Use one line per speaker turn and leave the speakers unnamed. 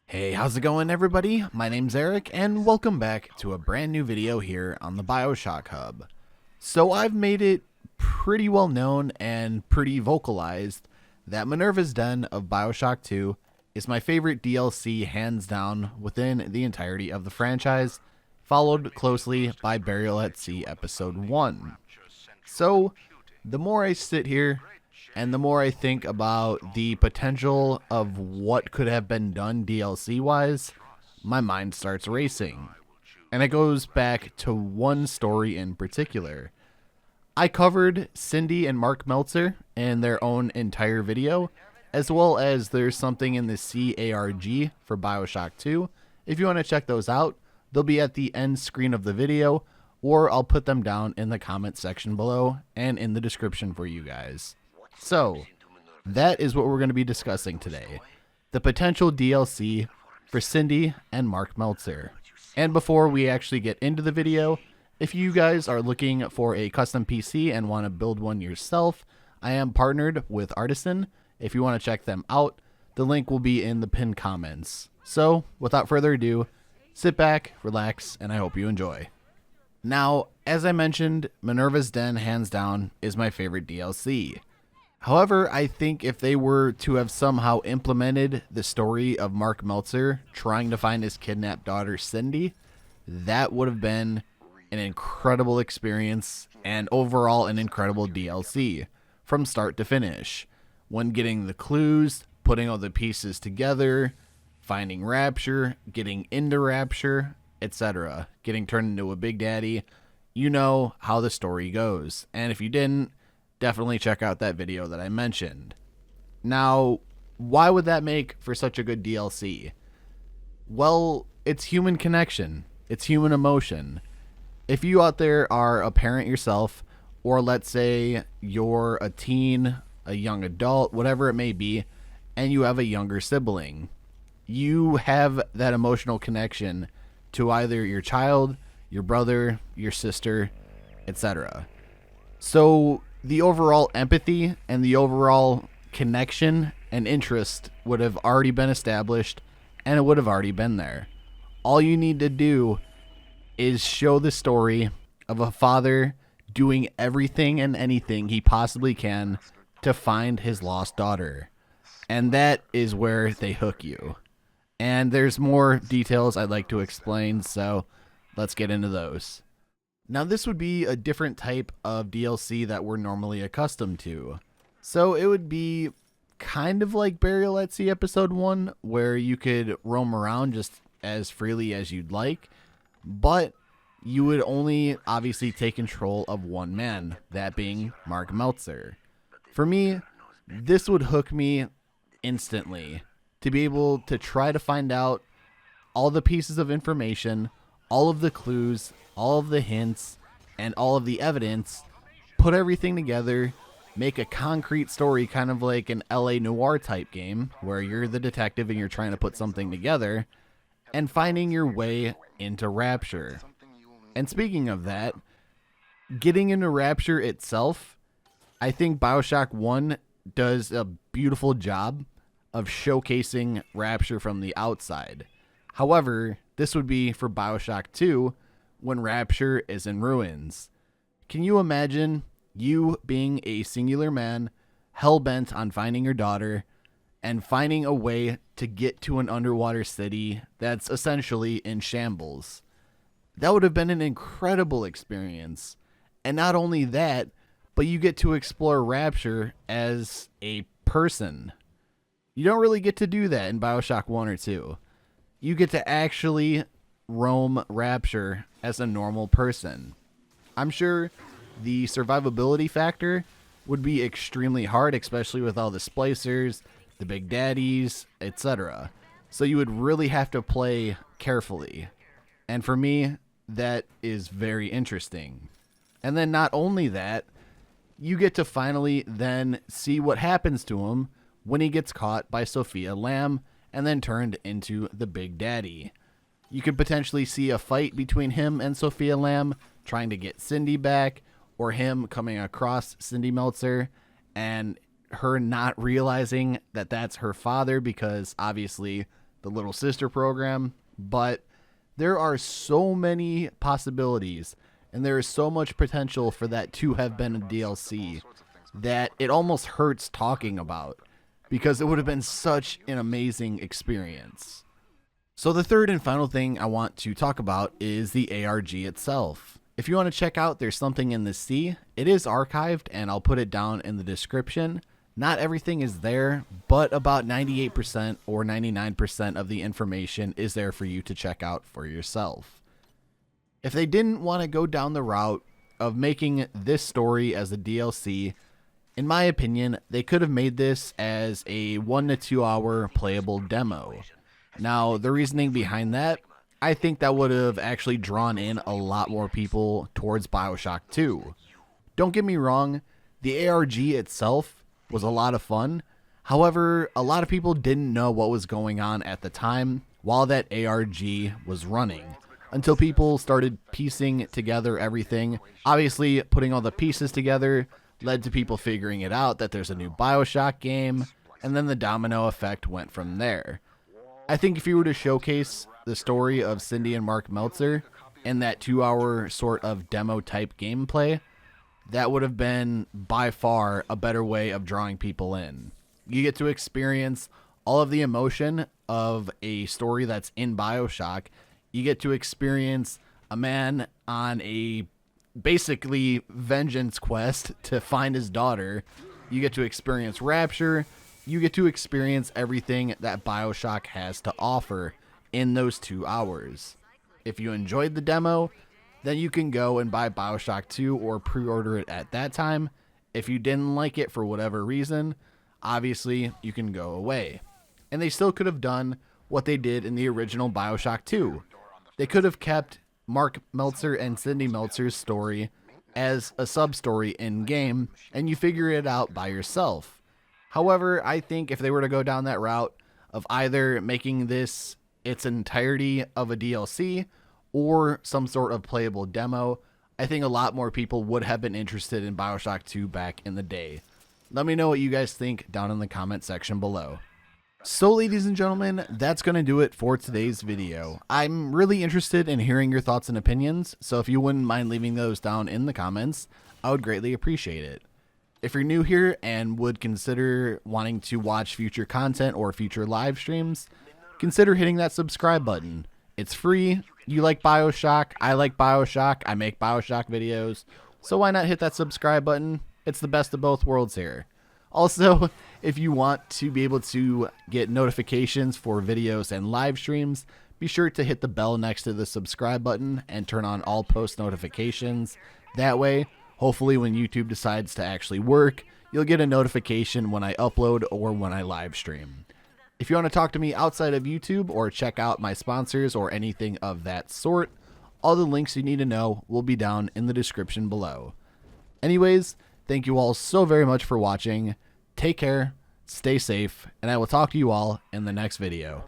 Hey, how's it going, everybody? My name's Eric, and welcome back to a brand new video here on the BioShockHub. So I've made it pretty well known and pretty vocalized that Minerva's Den of Bioshock 2 is my favorite DLC hands down within the entirety of the franchise, followed closely by Burial at Sea Episode 1. So, the more I sit here, and the more I think about the potential of what could have been done DLC-wise, my mind starts racing. And it goes back to one story in particular. I covered Cindy and Mark Meltzer in their own entire video, as well as there's something in the CARG for Bioshock 2. If you want to check those out, they'll be at the end screen of the video, or I'll put them down in the comment section below and in the description for you guys. So, that is what we're going to be discussing today. The potential DLC for Cindy and Mark Meltzer. And before we actually get into the video, if you guys are looking for a custom PC and want to build one yourself, I am partnered with Artisan. If you want to check them out, the link will be in the pinned comments. So, without further ado, sit back, relax, and I hope you enjoy. Now, as I mentioned, Minerva's Den, hands down, is my favorite DLC. However, I think if they were to have somehow implemented the story of Mark Meltzer trying to find his kidnapped daughter Cindy, that would have been an incredible experience and overall an incredible DLC from start to finish. When getting the clues, putting all the pieces together, finding Rapture, getting into Rapture, etc., getting turned into a Big Daddy, you know how the story goes. And if you didn't, definitely check out that video that I mentioned. Now, why would that make for such a good DLC? Well, it's human connection. It's human emotion. If you out there are a parent yourself, or let's say you're a teen, a young adult, whatever it may be, and you have a younger sibling, you have that emotional connection to either your child, your brother, your sister, etc. So the overall empathy and the overall connection and interest would have already been established, and it would have already been there. All you need to do is show the story of a father doing everything and anything he possibly can to find his lost daughter. And that is where they hook you. And there's more details I'd like to explain, so let's get into those. Now, this would be a different type of DLC that we're normally accustomed to. So it would be kind of like Burial at Sea Episode 1, where you could roam around just as freely as you'd like, but you would only obviously take control of one man, that being Mark Meltzer. For me, this would hook me instantly, to be able to try to find out all the pieces of information, all of the clues, all of the hints, and all of the evidence, put everything together, make a concrete story, kind of like an LA Noire type game, where you're the detective and you're trying to put something together, and finding your way into Rapture. And speaking of that, getting into Rapture itself, I think Bioshock 1 does a beautiful job of showcasing Rapture from the outside. However, this would be for Bioshock 2 when Rapture is in ruins. Can you imagine you being a singular man, hell-bent on finding your daughter, and finding a way to get to an underwater city that's essentially in shambles? That would have been an incredible experience. And not only that, but you get to explore Rapture as a person. You don't really get to do that in Bioshock 1 or 2. You get to actually roam Rapture as a normal person. I'm sure the survivability factor would be extremely hard, especially with all the splicers, the Big Daddies, etc. So you would really have to play carefully. And for me, that is very interesting. And then not only that, you get to finally then see what happens to him when he gets caught by Sophia Lamb and then turned into the Big Daddy. You could potentially see a fight between him and Sophia Lamb trying to get Cindy back, or him coming across Cindy Meltzer and her not realizing that that's her father because obviously the little sister program, but there are so many possibilities and there is so much potential for that to have been a DLC that it almost hurts talking about because it would have been such an amazing experience. So the third and final thing I want to talk about is the ARG itself. If you want to check out There's Something in the Sea, it is archived and I'll put it down in the description. Not everything is there, but about 98% or 99% of the information is there for you to check out for yourself. If they didn't want to go down the route of making this story as a DLC, in my opinion, they could have made this as a 1 to 2 hour playable demo. Now, the reasoning behind that, I think that would have actually drawn in a lot more people towards Bioshock 2. Don't get me wrong, the ARG itself was a lot of fun. However, a lot of people didn't know what was going on at the time while that ARG was running, until people started piecing together everything. Obviously, putting all the pieces together led to people figuring it out that there's a new Bioshock game, and then the domino effect went from there. I think if you were to showcase the story of Cindy and Mark Meltzer in that 2 hour sort of demo type gameplay, that would have been by far a better way of drawing people in. You get to experience all of the emotion of a story that's in Bioshock. You get to experience a man on a basically vengeance quest to find his daughter. You get to experience Rapture. You get to experience everything that Bioshock has to offer in those 2 hours. If you enjoyed the demo, then you can go and buy Bioshock 2 or pre-order it at that time. If you didn't like it for whatever reason, obviously you can go away. And they still could have done what they did in the original Bioshock 2. They could have kept Mark Meltzer and Cindy Meltzer's story as a sub-story in-game, and you figure it out by yourself. However, I think if they were to go down that route of either making this its entirety of a DLC or some sort of playable demo, I think a lot more people would have been interested in Bioshock 2 back in the day. Let me know what you guys think down in the comment section below. So ladies and gentlemen, that's going to do it for today's video. I'm really interested in hearing your thoughts and opinions, so if you wouldn't mind leaving those down in the comments, I would greatly appreciate it. If you're new here and would consider wanting to watch future content or future live streams, consider hitting that subscribe button. It's free. You like Bioshock, I like Bioshock, I make Bioshock videos, so why not hit that subscribe button? It's the best of both worlds here. Also, if you want to be able to get notifications for videos and live streams, be sure to hit the bell next to the subscribe button and turn on all post notifications. That way, hopefully when YouTube decides to actually work, you'll get a notification when I upload or when I live stream. If you want to talk to me outside of YouTube or check out my sponsors or anything of that sort, all the links you need to know will be down in the description below. Anyways, thank you all so very much for watching. Take care, stay safe, and I will talk to you all in the next video.